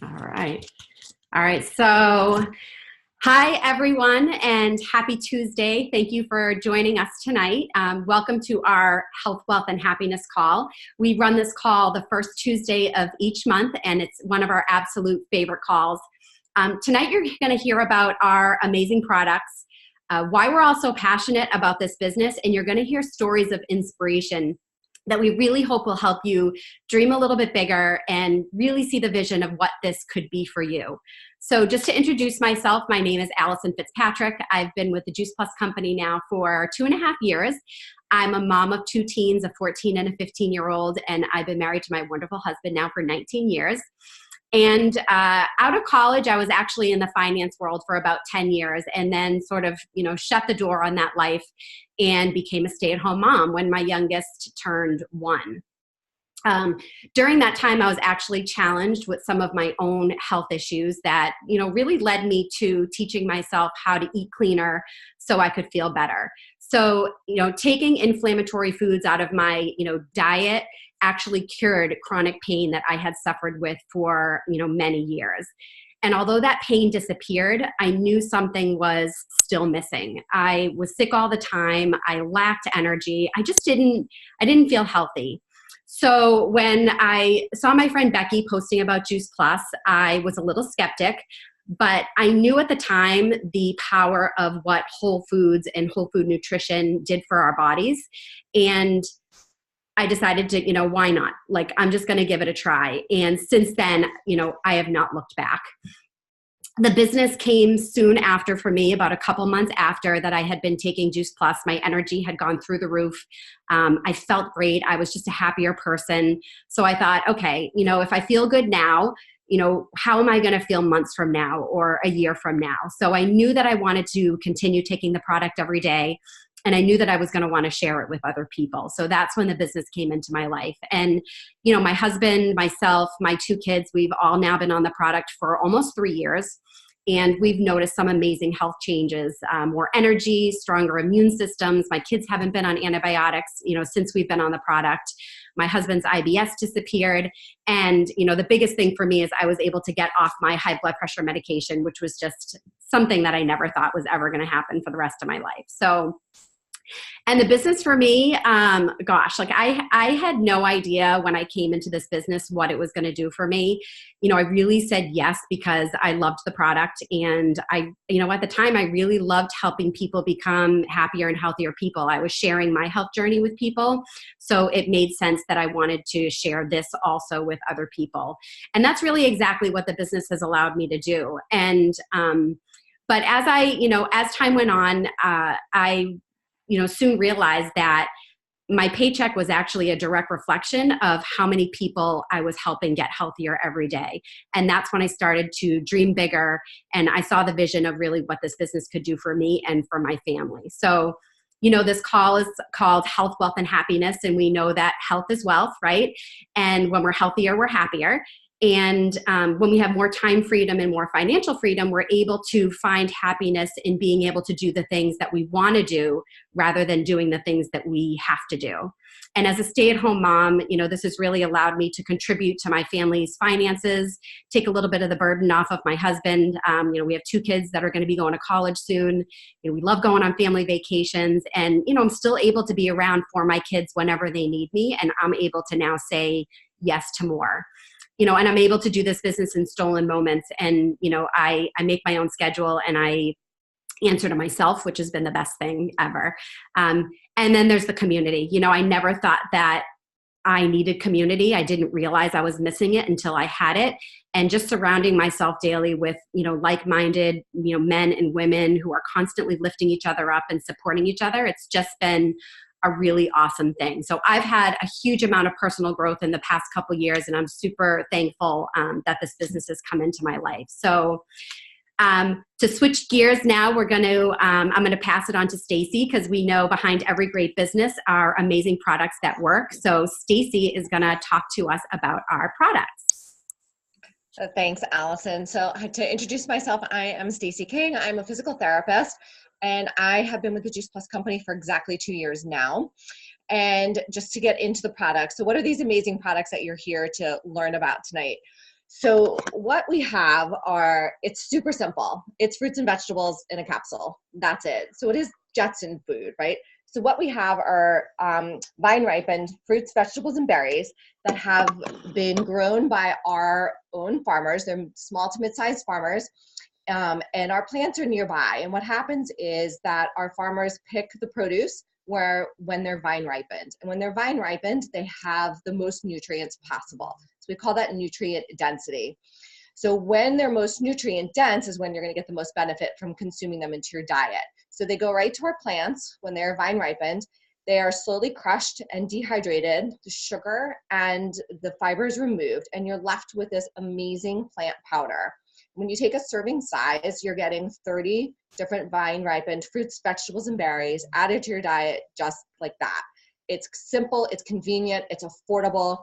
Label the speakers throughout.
Speaker 1: All right. All right. So, hi, everyone, and happy Tuesday. Thank you for joining us tonight. Welcome to our Health, Wealth, and Happiness call. We run this call the first Tuesday of each month, and it's one of our absolute favorite calls. Tonight, you're going to hear about our amazing products, why we're all so passionate about this business, and you're going to hear stories of inspiration that we really hope will help you dream a little bit bigger and really see the vision of what this could be for you. So just to introduce myself, my name is Allison Fitzpatrick. I've been with the Juice Plus company now for 2.5 years. I'm a mom of 2 teens, a 14 and a 15-year-old, and I've been married to my wonderful husband now for 19 years. And out of college, I was actually in the finance world for about 10 years and then sort of, shut the door on that life and became a stay-at-home mom when my youngest turned 1. During that time, I was actually challenged with some of my own health issues that, really led me to teaching myself how to eat cleaner so I could feel better. So, taking inflammatory foods out of my, diet actually cured chronic pain that I had suffered with for, many years. And although that pain disappeared, I knew something was still missing. I was sick all the time. I lacked energy. I didn't feel healthy. So when I saw my friend Bekki posting about Juice Plus, I was a little skeptic, but I knew at the time the power of what whole foods and whole food nutrition did for our bodies. And I decided to, why not? Like, I'm just going to give it a try. And since then, I have not looked back. The business came soon after for me, about a couple months after that I had been taking Juice Plus. My energy had gone through the roof. I felt great. I was just a happier person. So I thought, okay, if I feel good now, how am I going to feel months from now or a year from now? So I knew that I wanted to continue taking the product every day. And I knew that I was going to want to share it with other people. So that's when the business came into my life. And, my husband, myself, my 2 kids, we've all now been on the product for almost 3 years. And we've noticed some amazing health changes, more energy, stronger immune systems. My kids haven't been on antibiotics, since we've been on the product. My husband's IBS disappeared. And, the biggest thing for me is I was able to get off my high blood pressure medication, which was just something that I never thought was ever going to happen for the rest of my life. So, and the business for me, I had no idea when I came into this business what it was going to do for me. I really said yes because I loved the product. And at the time, I really loved helping people become happier and healthier people. I was sharing my health journey with people. So it made sense that I wanted to share this also with other people. And that's really exactly what the business has allowed me to do. And, but as time went on, I soon realized that my paycheck was actually a direct reflection of how many people I was helping get healthier every day. And that's when I started to dream bigger. And I saw the vision of really what this business could do for me and for my family. So, this call is called Health, Wealth, and Happiness. And we know that health is wealth, right? And when we're healthier, we're happier. And when we have more time freedom and more financial freedom, we're able to find happiness in being able to do the things that we want to do rather than doing the things that we have to do. And as a stay-at-home mom, this has really allowed me to contribute to my family's finances, take a little bit of the burden off of my husband. We have 2 kids that are going to be going to college soon. We love going on family vacations. And, I'm still able to be around for my kids whenever they need me. And I'm able to now say yes to more. And I'm able to do this business in stolen moments. And, I make my own schedule and I answer to myself, which has been the best thing ever. And then there's the community. I never thought that I needed community. I didn't realize I was missing it until I had it. And just surrounding myself daily with, like-minded, men and women who are constantly lifting each other up and supporting each other. It's just been a really awesome thing. So I've had a huge amount of personal growth in the past couple of years, and I'm super thankful that this business has come into my life. So to switch gears now, I'm going to pass it on to Stacy because we know behind every great business are amazing products that work. So Stacy is going to talk to us about our products.
Speaker 2: Thanks, Allison. So to introduce myself, I am Stacy King. I'm a physical therapist. And I have been with the Juice Plus company for exactly 2 years now. And just to get into the products, so what are these amazing products that you're here to learn about tonight? So what we have it's super simple. It's fruits and vegetables in a capsule. That's it. So it is Jetson food, right? So what we have are vine ripened fruits, vegetables, and berries that have been grown by our own farmers. They're small to mid-sized farmers. And our plants are nearby. And what happens is that our farmers pick the produce when they're vine ripened. And when they're vine ripened, they have the most nutrients possible. So we call that nutrient density. So when they're most nutrient dense is when you're going to get the most benefit from consuming them into your diet. So they go right to our plants when they're vine ripened. They are slowly crushed and dehydrated, the sugar and the fibers removed, and you're left with this amazing plant powder. When you take a serving size, you're getting 30 different vine ripened fruits, vegetables, and berries added to your diet just like that. It's simple, it's convenient, it's affordable,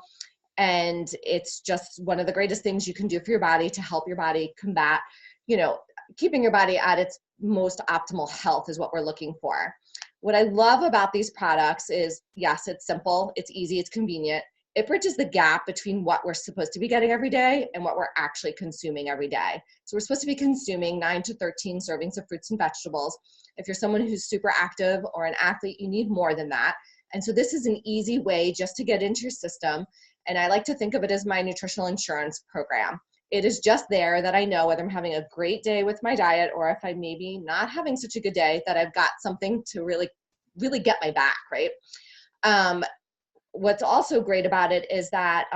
Speaker 2: and it's just one of the greatest things you can do for your body to help your body combat, keeping your body at its most optimal health is what we're looking for. What I love about these products is, yes, it's simple, it's easy, it's convenient. It bridges the gap between what we're supposed to be getting every day and what we're actually consuming every day. So we're supposed to be consuming 9 to 13 servings of fruits and vegetables. If you're someone who's super active or an athlete, you need more than that. And so this is an easy way just to get into your system. And I like to think of it as my nutritional insurance program. It is just there that I know whether I'm having a great day with my diet or if I'm maybe not having such a good day, that I've got something to really, really get my back, right? What's also great about it is that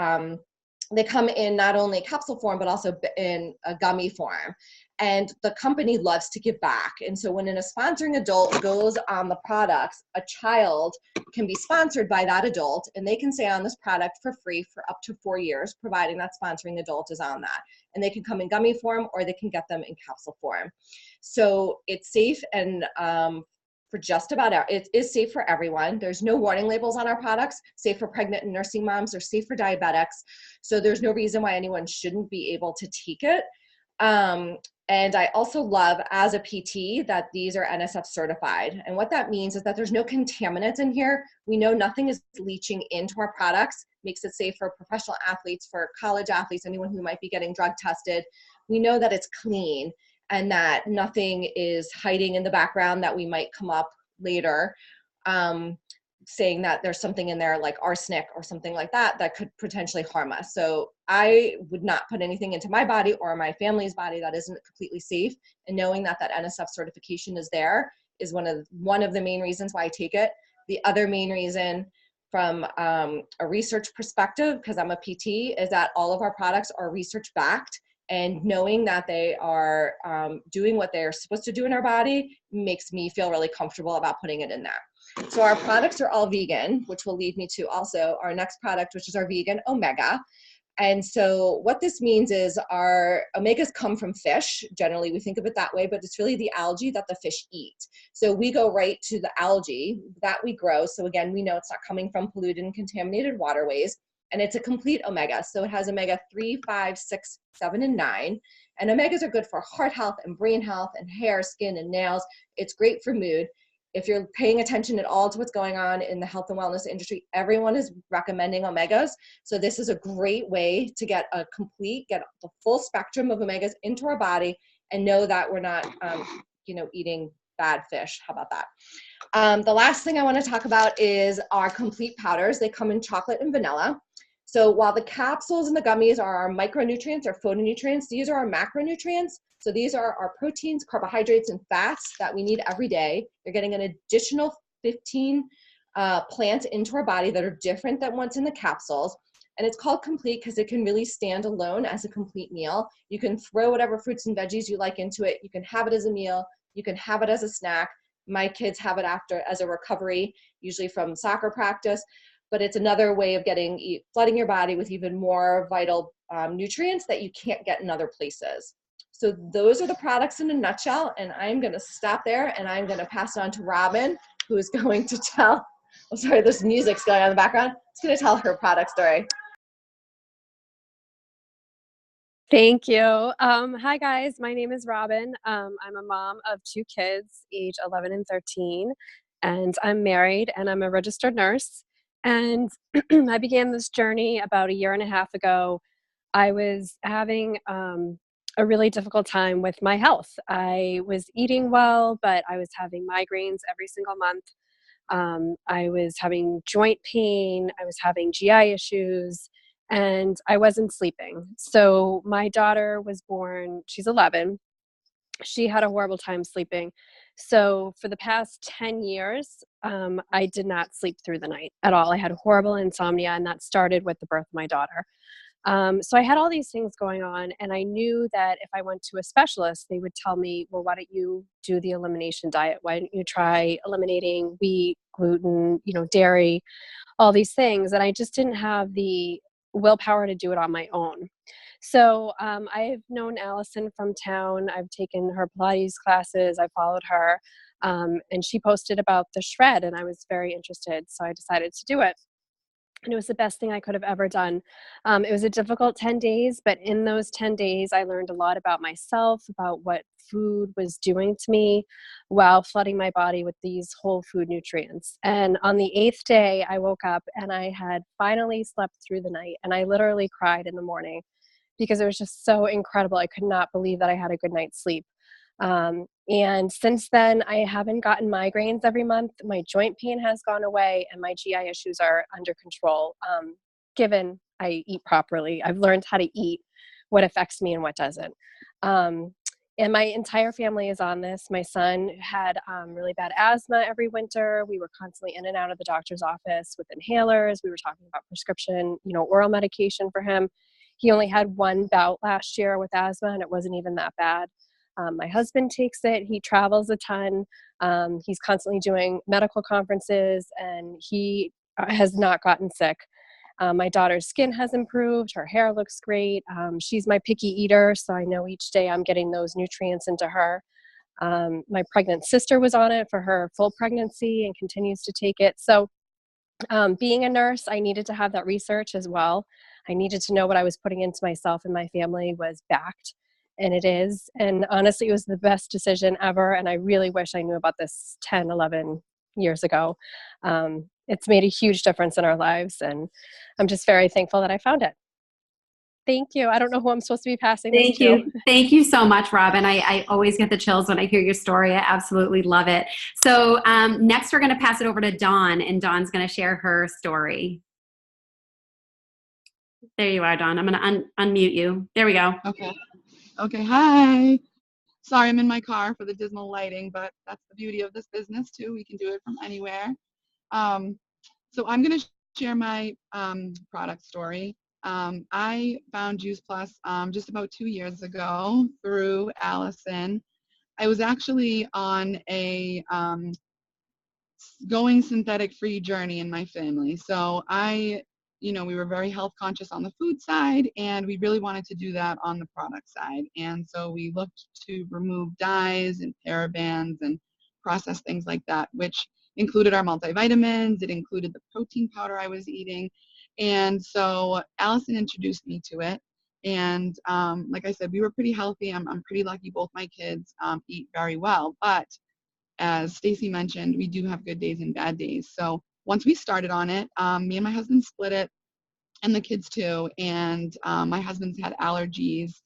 Speaker 2: they come in not only capsule form, but also in a gummy form. And the company loves to give back. And so when a sponsoring adult goes on the products, a child can be sponsored by that adult, and they can stay on this product for free for up to 4 years, providing that sponsoring adult is on that. And they can come in gummy form or they can get them in capsule form. So it's safe and for just about, it is safe for everyone. There's no warning labels on our products, safe for pregnant and nursing moms, or safe for diabetics. So there's no reason why anyone shouldn't be able to take it. And I also love as a PT that these are NSF certified. And what that means is that there's no contaminants in here. We know nothing is leaching into our products, makes it safe for professional athletes, for college athletes, anyone who might be getting drug tested. We know that it's clean and that nothing is hiding in the background that we might come up later saying that there's something in there like arsenic or something like that that could potentially harm us. So I would not put anything into my body or my family's body that isn't completely safe. And knowing that that NSF certification is there is one of the main reasons why I take it. The other main reason from a research perspective, because I'm a PT, is that all of our products are research backed. And knowing that they are doing what they're supposed to do in our body makes me feel really comfortable about putting it in there. So our products are all vegan, which will lead me to also our next product, which is our vegan omega. And so what this means is our omegas come from fish. Generally, we think of it that way, but it's really the algae that the fish eat. So we go right to the algae that we grow. So again, we know it's not coming from polluted and contaminated waterways. And it's a complete omega. So it has omega 3, 5, 6, 7, and 9. And omegas are good for heart health and brain health and hair, skin, and nails. It's great for mood. If you're paying attention at all to what's going on in the health and wellness industry, everyone is recommending omegas. So this is a great way to get the full spectrum of omegas into our body and know that we're not, eating bad fish. How about that? The last thing I want to talk about is our complete powders. They come in chocolate and vanilla. So while the capsules and the gummies are our micronutrients or phytonutrients, these are our macronutrients. So these are our proteins, carbohydrates, and fats that we need every day. You're getting an additional 15 plants into our body that are different than what's in the capsules. And it's called complete because it can really stand alone as a complete meal. You can throw whatever fruits and veggies you like into it. You can have it as a meal. You can have it as a snack. My kids have it as a recovery, usually from soccer practice. But it's another way of flooding your body with even more vital nutrients that you can't get in other places. So those are the products in a nutshell, and I'm going to stop there, and I'm going to pass it on to Robyn, who is going to tell, there's music's going on in the background. It's going to tell her product story.
Speaker 3: Thank you. Hi guys, my name is Robyn. I'm a mom of 2 kids, age 11 and 13, and I'm married and I'm a registered nurse. And I began this journey about a year and a half ago I was having a really difficult time with my health. I was eating well, but I was having migraines every single month. I was having joint pain, I was having GI issues, and I wasn't sleeping. So my daughter was born, she's 11. She had a horrible time sleeping. So for the past 10 years, I did not sleep through the night at all. I had horrible insomnia, and that started with the birth of my daughter. So I had all these things going on, and I knew that if I went to a specialist, they would tell me, well, why don't you do the elimination diet? Why don't you try eliminating wheat, gluten, dairy, all these things? And I just didn't have the willpower to do it on my own. So I've known Allison from town. I've taken her Pilates classes. I followed her, and she posted about the shred, and I was very interested. So I decided to do it. And it was the best thing I could have ever done. It was a difficult 10 days, but in those 10 days, I learned a lot about myself, about what food was doing to me while flooding my body with these whole food nutrients. And on the 8th day, I woke up and I had finally slept through the night. And I literally cried in the morning because it was just so incredible. I could not believe that I had a good night's sleep. And since then, I haven't gotten migraines every month. My joint pain has gone away, and my GI issues are under control. Given I eat properly, I've learned how to eat, what affects me and what doesn't. And my entire family is on this. My son had really bad asthma every winter. We were constantly in and out of the doctor's office with inhalers. We were talking about prescription, oral medication for him. He only had one bout last year with asthma, and it wasn't even that bad. My husband takes it. He travels a ton. He's constantly doing medical conferences, and he has not gotten sick. My daughter's skin has improved. Her hair looks great. She's my picky eater, so I know each day I'm getting those nutrients into her. My pregnant sister was on it for her full pregnancy and continues to take it. So being a nurse, I needed to have that research as well. I needed to know what I was putting into myself and my family was backed, and it is. And honestly, it was the best decision ever, and I really wish I knew about this 10, 11 years ago. It's made a huge difference in our lives, and I'm just very thankful that I found it. Thank you. I don't know who I'm supposed to be passing this
Speaker 1: Thank
Speaker 3: to.
Speaker 1: you. Thank you so much, Robyn. I always get the chills when I hear your story. I absolutely love it. So next we're going to pass it over to Dawn, and Dawn's going to share her story. There you are, Dawn. I'm going to unmute you. There we go.
Speaker 4: Okay. Hi. Sorry, I'm in my car for the dismal lighting, but that's the beauty of this business too. We can do it from anywhere. So I'm going to share my product story. I found Juice Plus just about 2 years ago through Allison. I was actually on a going synthetic free journey in my family. So we were very health conscious on the food side, and we really wanted to do that on the product side. And so we looked to remove dyes and parabens and process things like that, which included our multivitamins. It included the protein powder I was eating. And so Allison introduced me to it. And like I said, we were pretty healthy. I'm pretty lucky both my kids eat very well. But as Stacy mentioned, we do have good days and bad days. So once we started on it, me and my husband split it, and the kids too. And my husband's had allergies.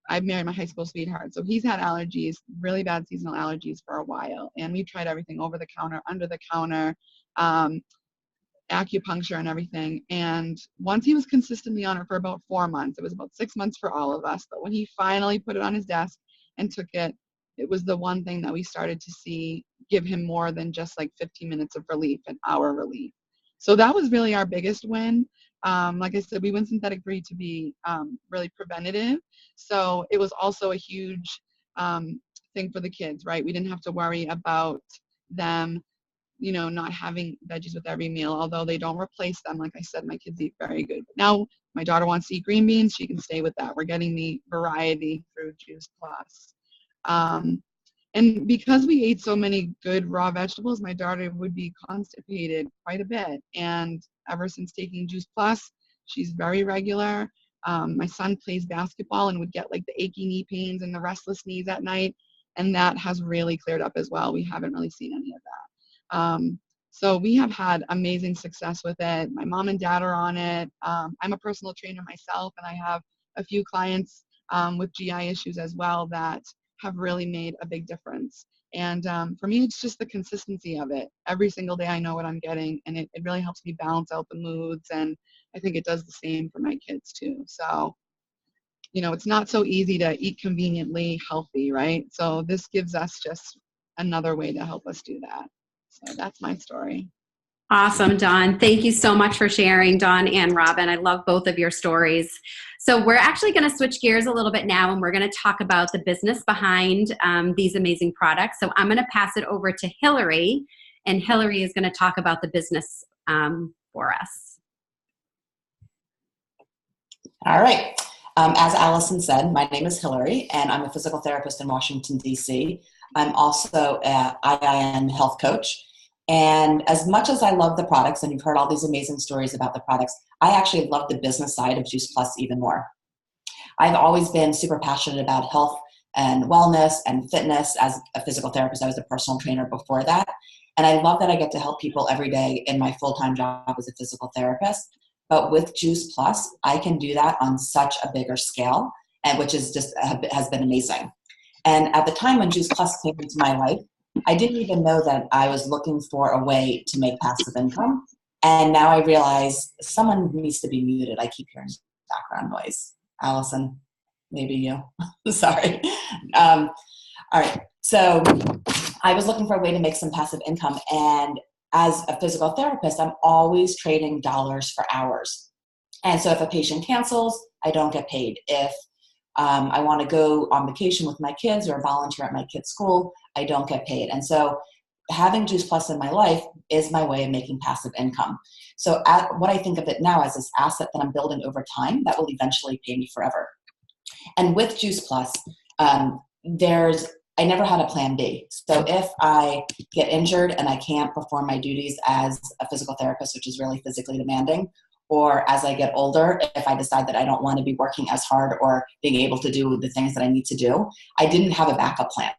Speaker 4: I married my high school sweetheart, so he's had allergies, really bad seasonal allergies for a while. And we tried everything over the counter, under the counter, acupuncture and everything. And once he was consistently on it for about 4 months, it was about 6 months for all of us. But when he finally put it on his desk and took it, it was the one thing that we started to see give him more than just like 15 minutes of relief, an hour relief. So that was really our biggest win. Like I said, we went synthetic free to be really preventative. So it was also a huge thing for the kids, right? We didn't have to worry about them, not having veggies with every meal, although they don't replace them. Like I said, my kids eat very good. Now my daughter wants to eat green beans. She can stay with that. We're getting the variety through Juice Plus. And because we ate so many good raw vegetables, my daughter would be constipated quite a bit. And ever since taking Juice Plus, she's very regular. My son plays basketball and would get like the achy knee pains and the restless knees at night. And that has really cleared up as well. We haven't really seen any of that. So we have had amazing success with it. My mom and dad are on it. I'm a personal trainer myself, and I have a few clients with GI issues as well that have really made a big difference. And for me, it's just the consistency of it. Every single day I know what I'm getting, and it really helps me balance out the moods, and I think it does the same for my kids too. So, you know, it's not so easy to eat conveniently healthy, right? So this gives us just another way to help us do that. So that's my story.
Speaker 1: Awesome, Dawn. Thank you so much for sharing, Dawn and Robyn. I love both of your stories. So we're actually going to switch gears a little bit now, and we're going to talk about the business behind these amazing products. So I'm going to pass it over to Hilary, and Hilary is going to talk about the business for us.
Speaker 5: All right. As Allison said, my name is Hilary, and I'm a physical therapist in Washington, D.C. I'm also an IIN health coach. And as much as I love the products, and you've heard all these amazing stories about the products, I actually love the business side of Juice Plus even more. I've always been super passionate about health and wellness and fitness. As a physical therapist, I was a personal trainer before that. And I love that I get to help people every day in my full-time job as a physical therapist. But with Juice Plus, I can do that on such a bigger scale, and which is just has been amazing. And at the time when Juice Plus came into my life, I didn't even know that I was looking for a way to make passive income. And now I realize someone needs to be muted. I keep hearing background noise. Allison, maybe you. Sorry. All right. So I was looking for a way to make some passive income. And as a physical therapist, I'm always trading dollars for hours. And so if a patient cancels, I don't get paid. If I want to go on vacation with my kids or volunteer at my kids' school, I don't get paid. And so having Juice Plus in my life is my way of making passive income. So what I think of it now as this asset that I'm building over time that will eventually pay me forever. And with Juice Plus, I never had a plan B. So if I get injured and I can't perform my duties as a physical therapist, which is really physically demanding, or as I get older, if I decide that I don't want to be working as hard or being able to do the things that I need to do, I didn't have a backup plan.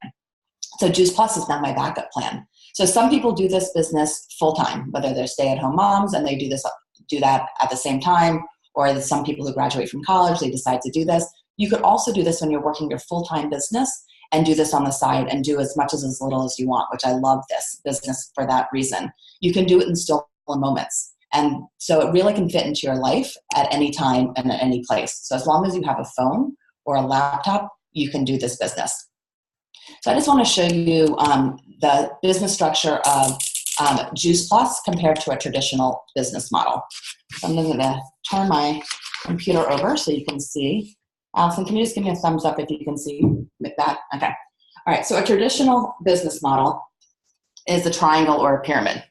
Speaker 5: So Juice Plus is now my backup plan. So some people do this business full-time, whether they're stay-at-home moms and they do that at the same time, or some people who graduate from college, they decide to do this. You could also do this when you're working your full-time business and do this on the side and do as much as little as you want, which I love this business for that reason. You can do it in still moments. And so it really can fit into your life at any time and at any place. So as long as you have a phone or a laptop, you can do this business. So I just want to show you the business structure of Juice Plus compared to a traditional business model. So I'm going to turn my computer over so you can see. Allison, can you just give me a thumbs up if you can see that? Okay. All right. So a traditional business model is a triangle or a pyramid.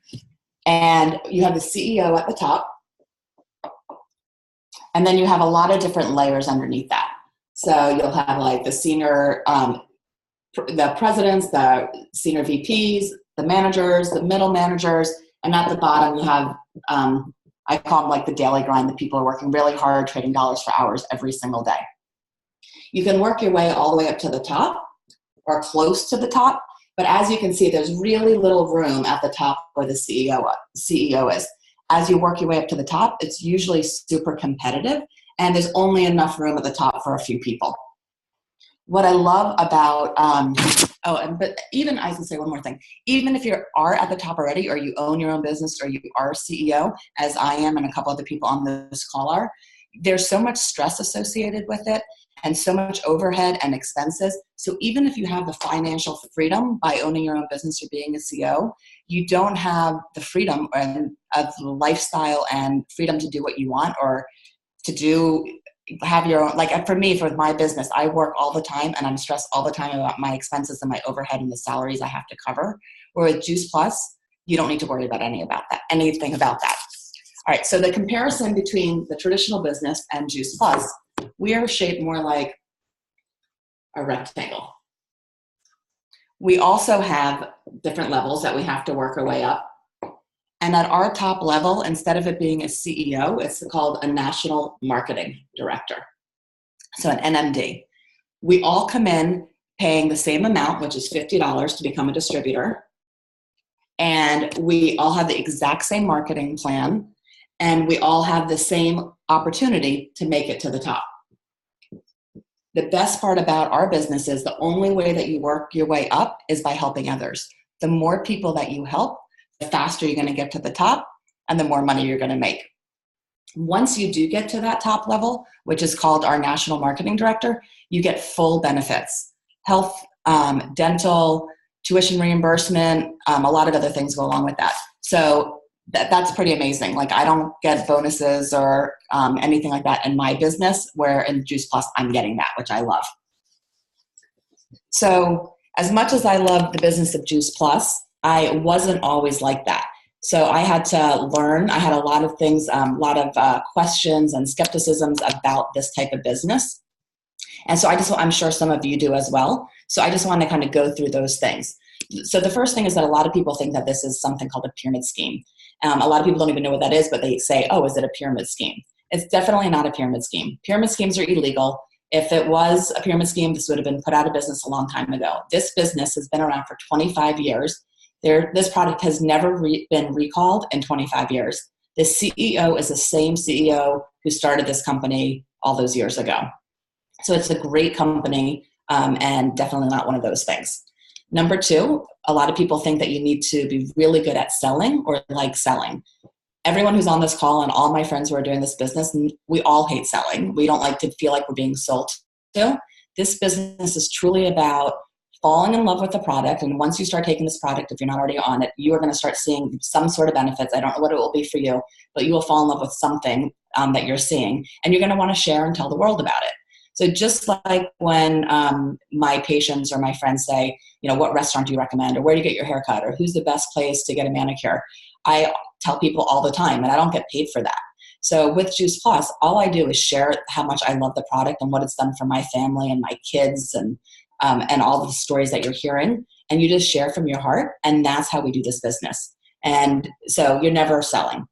Speaker 5: And you have the CEO at the top. And then you have a lot of different layers underneath that. So you'll have like the senior, the presidents, the senior VPs, the managers, the middle managers, and at the bottom you have, I call them like the daily grind, the people are working really hard, trading dollars for hours every single day. You can work your way all the way up to the top or close to the top, but as you can see, there's really little room at the top where the CEO is. As you work your way up to the top, it's usually super competitive, and there's only enough room at the top for a few people. What I love about, but even I can say one more thing. Even if you are at the top already, or you own your own business, or you are a CEO, as I am and a couple other people on this call are, there's so much stress associated with it and so much overhead and expenses. So even if you have the financial freedom by owning your own business or being a CEO, you don't have the freedom of the lifestyle and freedom to do what you want or to have your own. Like for me, for my business, I work all the time and I'm stressed all the time about my expenses and my overhead and the salaries I have to cover. Where with Juice Plus, you don't need to worry about anything about that. All right, so the comparison between the traditional business and Juice Plus, we are shaped more like a rectangle. We also have different levels that we have to work our way up. And at our top level, instead of it being a CEO, it's called a National Marketing Director. So an NMD. We all come in paying the same amount, which is $50 to become a distributor. And we all have the exact same marketing plan. And we all have the same opportunity to make it to the top. the best part about our business is the only way that you work your way up is by helping others. The more people that you help, the faster you're going to get to the top and the more money you're going to make. Once you do get to that top level, which is called our national marketing director, you get full benefits, health, dental, tuition reimbursement, a lot of other things go along with that. So that's pretty amazing. Like, I don't get bonuses or anything like that in my business, where in Juice Plus, I'm getting that, which I love. So as much as I love the business of Juice Plus, I wasn't always like that. So I had to learn. I had a lot of things, a lot of questions and skepticisms about this type of business. And so I'm sure some of you do as well. So I just want to kind of go through those things. So the first thing is that a lot of people think that this is something called a pyramid scheme. A lot of people don't even know what that is, but they say, oh, is it a pyramid scheme? It's definitely not a pyramid scheme. Pyramid schemes are illegal. If it was a pyramid scheme, this would have been put out of business a long time ago. This business has been around for 25 years. This product has never been recalled in 25 years. The CEO is the same CEO who started this company all those years ago. So it's a great company, and definitely not one of those things. Number two, a lot of people think that you need to be really good at selling or like selling. Everyone who's on this call and all my friends who are doing this business, we all hate selling. We don't like to feel like we're being sold to. This business is truly about falling in love with the product. And once you start taking this product, if you're not already on it, you are going to start seeing some sort of benefits. I don't know what it will be for you, but you will fall in love with something that you're seeing. And you're going to want to share and tell the world about it. So just like when my patients or my friends say, what restaurant do you recommend, or where do you get your hair cut, or who's the best place to get a manicure, I tell people all the time, and I don't get paid for that. So with Juice Plus, all I do is share how much I love the product and what it's done for my family and my kids and all the stories that you're hearing. And you just share from your heart, and that's how we do this business. And so you're never selling.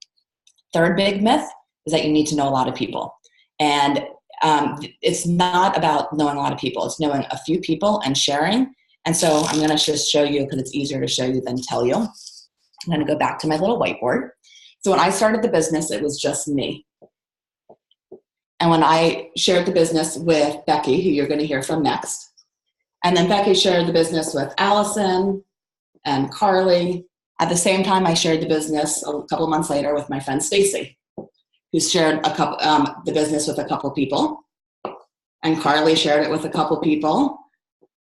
Speaker 5: Third big myth is that you need to know a lot of people. And it's not about knowing a lot of people. It's knowing a few people and sharing. And so I'm going to just show you, because it's easier to show you than tell you. I'm going to go back to my little whiteboard. So when I started the business, it was just me. And when I shared the business with Bekki, who you're going to hear from next, and then Bekki shared the business with Allison and Carly. At the same time, I shared the business a couple of months later with my friend Stacy, who shared the business with a couple people. And Carly shared it with a couple people.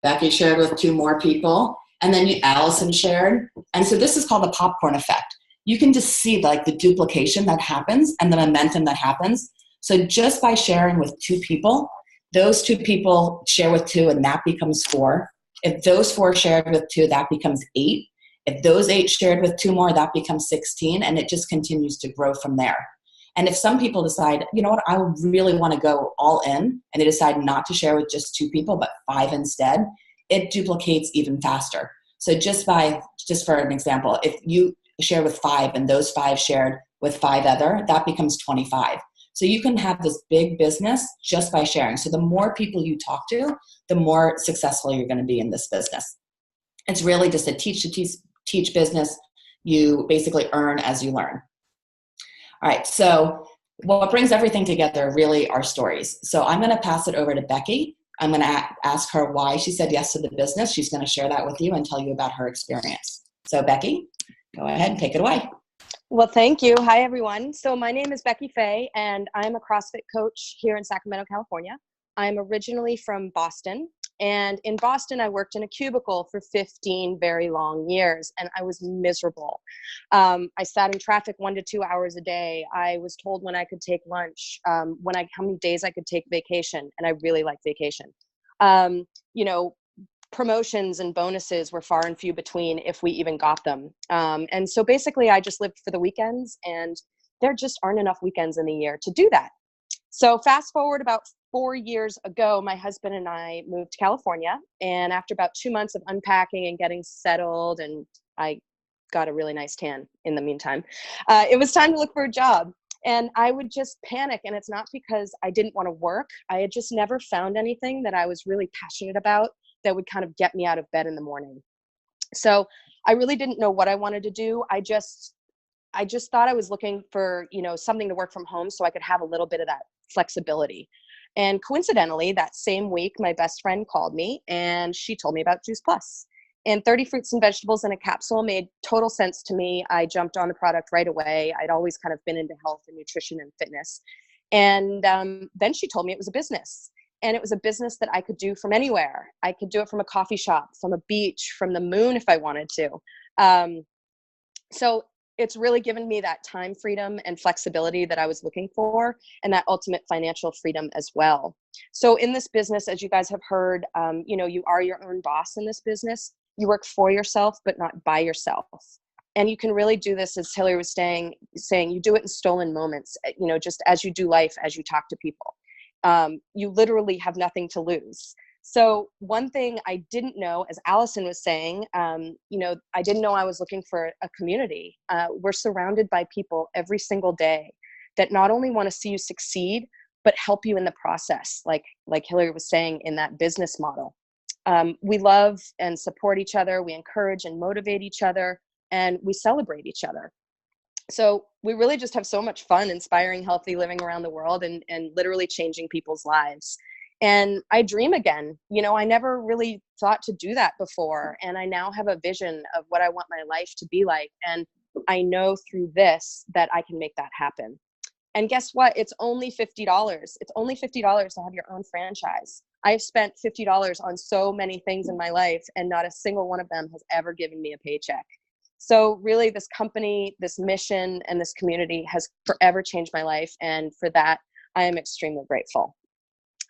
Speaker 5: Bekki shared with 2 more people. And then Allison shared. And so this is called the popcorn effect. You can just see like the duplication that happens and the momentum that happens. So just by sharing with 2 people, those 2 people share with 2, and that becomes 4. If those 4 shared with 2, that becomes 8. If those 8 shared with 2 more, that becomes 16. And it just continues to grow from there. And if some people decide, you know what, I really want to go all in, and they decide not to share with just 2 people, but 5 instead, it duplicates even faster. So just for an example, if you share with 5 and those 5 shared with 5 other, that becomes 25. So you can have this big business just by sharing. So the more people you talk to, the more successful you're going to be in this business. It's really just a teach business. You basically earn as you learn. All right, so what brings everything together really are stories. So I'm going to pass it over to Bekki. I'm going to ask her why she said yes to the business. She's going to share that with you and tell you about her experience. So Bekki, go ahead and take it away.
Speaker 6: Well, thank you. Hi, everyone. So my name is Bekki Faye, and I'm a CrossFit coach here in Sacramento, California. I'm originally from Boston. And in Boston, I worked in a cubicle for 15 very long years, and I was miserable. I sat in traffic 1 to 2 hours a day. I was told when I could take lunch, how many days I could take vacation, and I really like vacation. Promotions and bonuses were far and few between, if we even got them. And so basically, I just lived for the weekends, and there just aren't enough weekends in the year to do that. So fast forward about 4 years ago, my husband and I moved to California. And after about 2 months of unpacking and getting settled, and I got a really nice tan in the meantime, it was time to look for a job. And I would just panic. And it's not because I didn't want to work. I had just never found anything that I was really passionate about that would kind of get me out of bed in the morning. So I really didn't know what I wanted to do. I just thought I was looking for, something to work from home so I could have a little bit of that flexibility. And coincidentally, that same week, my best friend called me and she told me about Juice Plus. And 30 fruits and vegetables in a capsule made total sense to me. I jumped on the product right away. I'd always kind of been into health and nutrition and fitness. And then she told me it was a business. And it was a business that I could do from anywhere. I could do it from a coffee shop, from a beach, from the moon if I wanted to. So it's really given me that time freedom and flexibility that I was looking for, and that ultimate financial freedom as well. So in this business, as you guys have heard, you are your own boss in this business. You work for yourself, but not by yourself. And you can really do this, as Hilary was saying, you do it in stolen moments, just as you do life, as you talk to people. You literally have nothing to lose. So one thing I didn't know, as Allison was saying, I didn't know I was looking for a community. We're surrounded by people every single day that not only want to see you succeed, but help you in the process, like Hilary was saying in that business model. We love and support each other. We encourage and motivate each other, and we celebrate each other. So we really just have so much fun inspiring healthy living around the world and literally changing people's lives. And I dream again. I never really thought to do that before. And I now have a vision of what I want my life to be like. And I know through this that I can make that happen. And guess what? It's only $50. It's only $50 to have your own franchise. I've spent $50 on so many things in my life, and not a single one of them has ever given me a paycheck. So really, this company, this mission, and this community has forever changed my life. And for that, I am extremely grateful.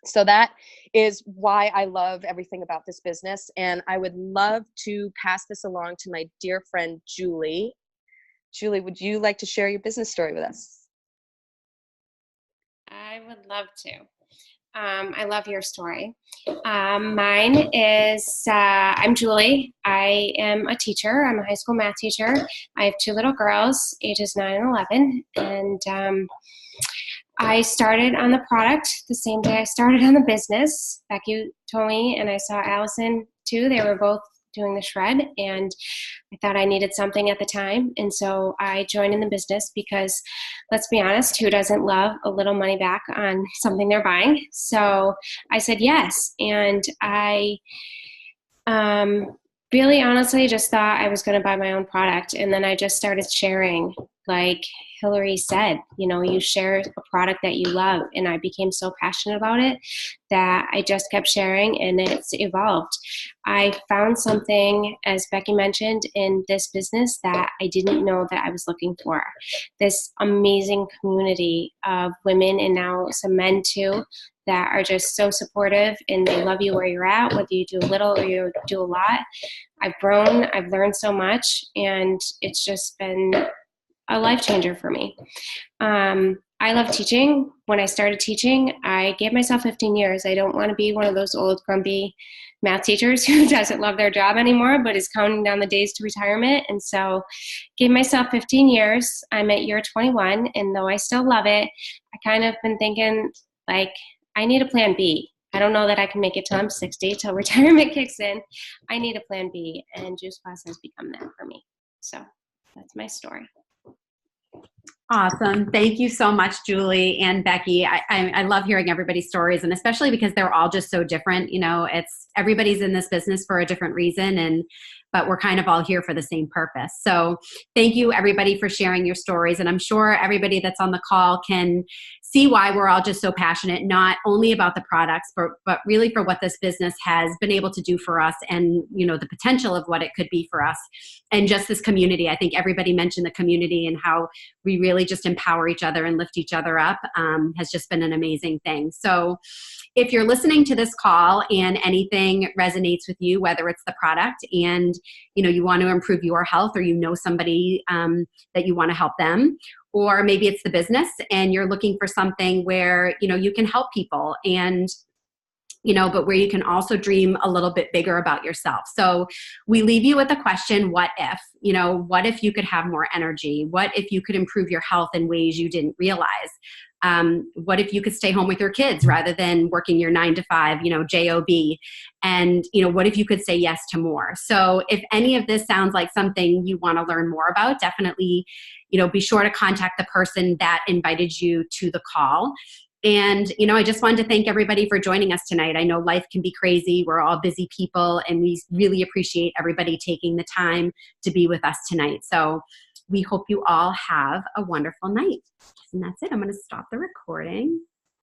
Speaker 6: So that is why I love everything about this business. And I would love to pass this along to my dear friend, Julie. Julie, would you like to share your business story with us?
Speaker 7: I would love to. I love your story. Mine is, I'm Julie. I am a teacher. I'm a high school math teacher. I have two little girls, ages 9 and 11. And I started on the product the same day I started on the business. Bekki told me, and I saw Allison too. They were both doing the shred, and I thought I needed something at the time. And so I joined in the business because, let's be honest, who doesn't love a little money back on something they're buying? So I said yes. And I really honestly just thought I was going to buy my own product. And then I just started sharing, like Hilary said, you share a product that you love. And I became so passionate about it that I just kept sharing, and it's evolved. I found something, as Bekki mentioned, in this business that I didn't know that I was looking for. This amazing community of women, and now some men too, that are just so supportive, and they love you where you're at, whether you do a little or you do a lot. I've grown, I've learned so much, and it's just been a life changer for me. I love teaching. When I started teaching, I gave myself 15 years. I don't want to be one of those old grumpy math teachers who doesn't love their job anymore, but is counting down the days to retirement. And so gave myself 15 years. I'm at year 21. And though I still love it, I kind of been thinking, like, I need a plan B. I don't know that I can make it till I'm 60, till retirement kicks in. I need a plan B, and Juice Plus has become that for me. So that's my story.
Speaker 1: Awesome. Thank you so much, Julie and Bekki. I love hearing everybody's stories, and especially because they're all just so different. It's everybody's in this business for a different reason, but we're kind of all here for the same purpose. So thank you, everybody, for sharing your stories. And I'm sure everybody that's on the call can see why we're all just so passionate, not only about the products, but really for what this business has been able to do for us, and, the potential of what it could be for us. And just this community. I think everybody mentioned the community and how we really just empower each other and lift each other up has just been an amazing thing. So if you're listening to this call and anything resonates with you, whether it's the product and you want to improve your health, or somebody that you want to help them, or maybe it's the business and you're looking for something where you can help people, and but where you can also dream a little bit bigger about yourself. So we leave you with a question: what if? What if you could have more energy? What if you could improve your health in ways you didn't realize? What if you could stay home with your kids rather than working your 9 to 5, job? And, what if you could say yes to more? So if any of this sounds like something you want to learn more about, definitely, be sure to contact the person that invited you to the call. And, I just wanted to thank everybody for joining us tonight. I know life can be crazy. We're all busy people, and we really appreciate everybody taking the time to be with us tonight. So we hope you all have a wonderful night. And that's it. I'm going to stop the recording.